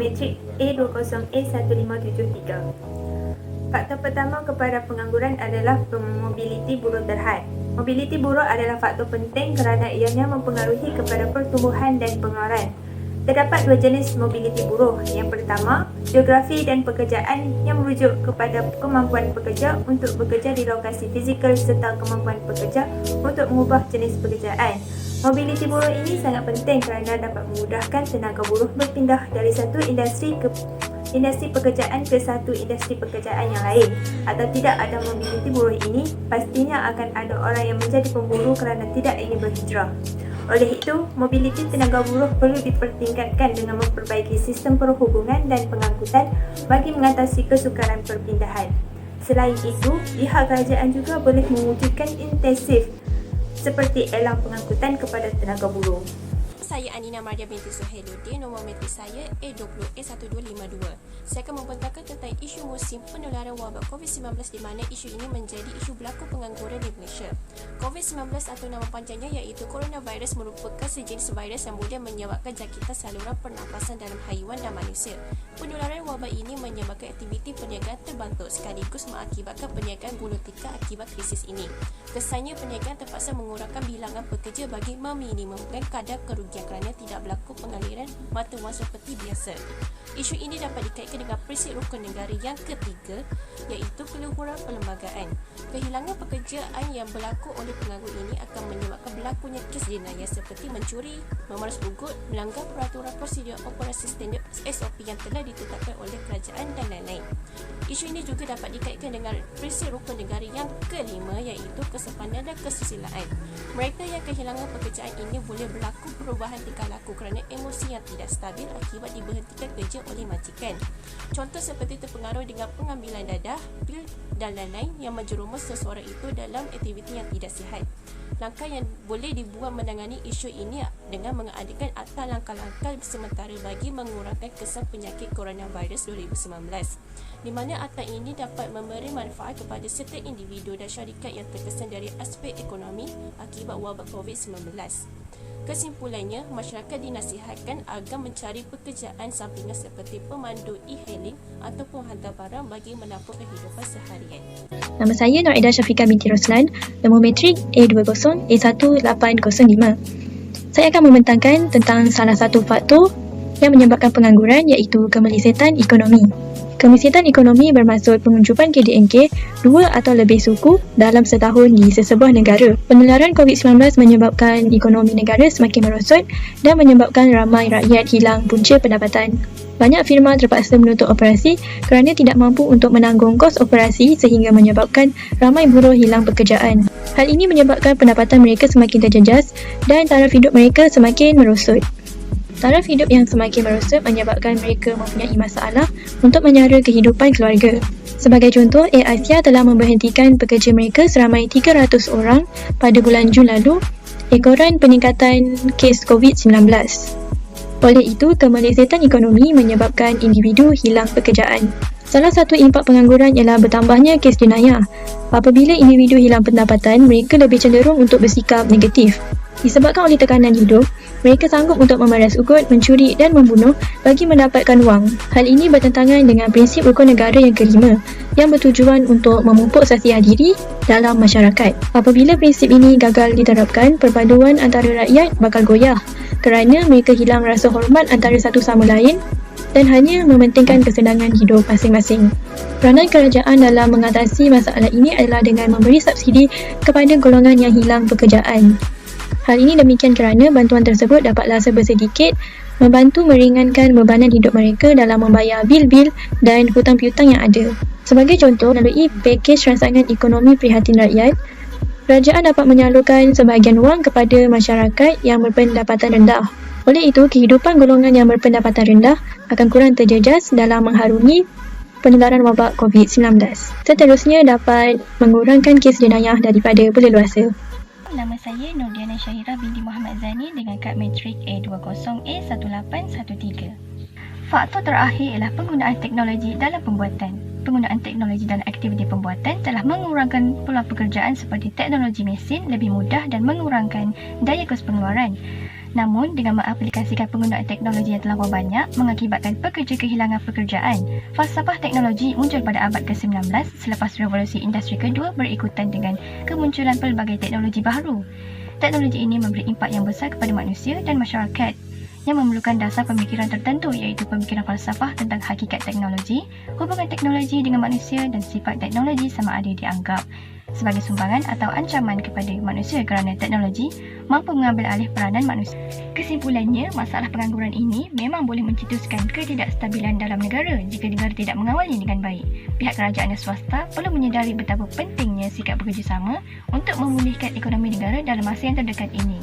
Metrik A20A1573. Faktor pertama kepada pengangguran adalah mobiliti buruh terhad. Mobiliti buruh adalah faktor penting kerana ianya mempengaruhi kepada pertumbuhan dan pengeluaran. Terdapat dua jenis mobiliti buruh. Yang pertama, geografi dan pekerjaan yang merujuk kepada kemampuan pekerja untuk bekerja di lokasi fizikal serta kemampuan pekerja untuk mengubah jenis pekerjaan. Mobiliti buruh ini sangat penting kerana dapat memudahkan tenaga buruh berpindah dari satu industri pekerjaan ke satu industri pekerjaan yang lain. Atau tidak ada mobiliti buruh ini, pastinya akan ada orang yang menjadi pemburu kerana tidak ingin berhijrah. Oleh itu, mobiliti tenaga buruh perlu dipertingkatkan dengan memperbaiki sistem perhubungan dan pengangkutan bagi mengatasi kesukaran perpindahan. Selain itu, pihak kerajaan juga boleh mewujudkan intensif seperti elang pengangkutan kepada tenaga buruh. Saya Anina Maria binti Suhailuddin, nombor metrik saya A20A1252. Saya akan membentangkan tentang isu musim penularan wabak COVID-19 di mana isu ini menjadi isu berlaku pengangguran di Malaysia. COVID-19 atau nama panjangnya iaitu coronavirus merupakan sejenis virus yang boleh menyebabkan jangkitan saluran pernafasan dalam haiwan dan manusia. Penularan wabak ini menyebabkan aktiviti perniagaan terbantuk sekaligus mengakibatkan perniagaan gulung tikar akibat krisis ini. Kesannya perniagaan terpaksa mengurangkan bilangan pekerja bagi meminimumkan kadar kerugian kerana tidak berlaku pengaliran mata wang seperti biasa. Isu ini dapat dikaitkan dengan prinsip rukun negara yang ketiga iaitu keluhuran perlembagaan. Kehilangan pekerjaan yang berlaku oleh penganggur ini akan menyebabkan berlakunya kes jenayah seperti mencuri, memeras ugut, melanggar peraturan prosedur operasi standard SOP yang telah ditetapkan oleh kerajaan dan lain-lain. Isu ini juga dapat dikaitkan dengan prinsip rukun negara yang kelima iaitu kesepadan dan kesusilaan. Mereka yang kehilangan pekerjaan ini boleh berlaku perubahan tingkah laku kerana emosi yang tidak stabil akibat diberhentikan kerja oleh majikan. Contoh seperti terpengaruh dengan pengambilan dadah, pil dan lain-lain yang menjerumus seseorang itu dalam aktiviti yang tidak sihat. Langkah yang boleh dibuat menangani isu ini dengan mengadakan akta langkah-langkah sementara bagi mengurangkan kesan penyakit coronavirus 2019, di mana akta ini dapat memberi manfaat kepada setiap individu dan syarikat yang terkesan dari aspek ekonomi akibat wabak COVID-19. Kesimpulannya, masyarakat dinasihatkan agar mencari pekerjaan sampingan seperti pemandu e-hailing ataupun hantar barang bagi menampung kehidupan seharian. Nama saya Noraida Syafiqah binti Roslan, nombor metrik A20A1805. Saya akan membentangkan tentang salah satu faktor yang menyebabkan pengangguran iaitu kemelesetan ekonomi. Kemelesetan ekonomi bermaksud penguncupan KDNK dua atau lebih suku dalam setahun di sesebuah negara. Penularan COVID-19 menyebabkan ekonomi negara semakin merosot dan menyebabkan ramai rakyat hilang punca pendapatan. Banyak firma terpaksa menutup operasi kerana tidak mampu untuk menanggung kos operasi sehingga menyebabkan ramai buruh hilang pekerjaan. Hal ini menyebabkan pendapatan mereka semakin terjejas dan taraf hidup mereka semakin merosot. Taraf hidup yang semakin merosot menyebabkan mereka mempunyai masalah untuk menyara kehidupan keluarga. Sebagai contoh, Air Asia telah memberhentikan pekerja mereka seramai 300 orang pada bulan Jun lalu ekoran peningkatan kes COVID-19. Oleh itu, kemelesetan ekonomi menyebabkan individu hilang pekerjaan. Salah satu impak pengangguran ialah bertambahnya kes jenayah. Apabila individu hilang pendapatan, mereka lebih cenderung untuk bersikap negatif. Disebabkan oleh tekanan hidup, mereka sanggup untuk memeras ugut, mencuri dan membunuh bagi mendapatkan wang. Hal ini bertentangan dengan prinsip rukun negara yang kelima yang bertujuan untuk memupuk sasiah diri dalam masyarakat. Apabila prinsip ini gagal diterapkan, perpaduan antara rakyat bakal goyah kerana mereka hilang rasa hormat antara satu sama lain dan hanya mementingkan kesenangan hidup masing-masing. Peranan kerajaan dalam mengatasi masalah ini adalah dengan memberi subsidi kepada golongan yang hilang pekerjaan. Hal ini demikian kerana bantuan tersebut dapatlah sebersedikit membantu meringankan bebanan hidup mereka dalam membayar bil-bil dan hutang piutang yang ada. Sebagai contoh, melalui pakej rangsangan ekonomi prihatin rakyat, kerajaan dapat menyalurkan sebahagian wang kepada masyarakat yang berpendapatan rendah. Oleh itu, kehidupan golongan yang berpendapatan rendah akan kurang terjejas dalam mengharungi penularan wabak COVID-19. Seterusnya dapat mengurangkan kes jenayah daripada berleluasa. Nama saya Nurdiana Syahira binti Muhammad Zani dengan kad matrik A20A1813. Faktor terakhir ialah penggunaan teknologi dalam pembuatan. Penggunaan teknologi dalam aktiviti pembuatan telah mengurangkan peluang pekerjaan seperti teknologi mesin lebih mudah dan mengurangkan daya kos pengeluaran. Namun, dengan mengaplikasikan penggunaan teknologi yang terlampau banyak mengakibatkan pekerja kehilangan pekerjaan. Falsafah teknologi muncul pada abad ke-19 selepas revolusi industri kedua berikutan dengan kemunculan pelbagai teknologi baharu. Teknologi ini memberi impak yang besar kepada manusia dan masyarakat yang memerlukan dasar pemikiran tertentu iaitu pemikiran falsafah tentang hakikat teknologi, hubungan teknologi dengan manusia dan sifat teknologi sama ada dianggap sebagai sumbangan atau ancaman kepada manusia kerana teknologi mampu mengambil alih peranan manusia. Kesimpulannya, masalah pengangguran ini memang boleh mencetuskan ketidakstabilan dalam negara jika negara tidak mengawalnya dengan baik. Pihak kerajaan dan swasta perlu menyedari betapa pentingnya sikap bekerjasama untuk memulihkan ekonomi negara dalam masa yang terdekat ini.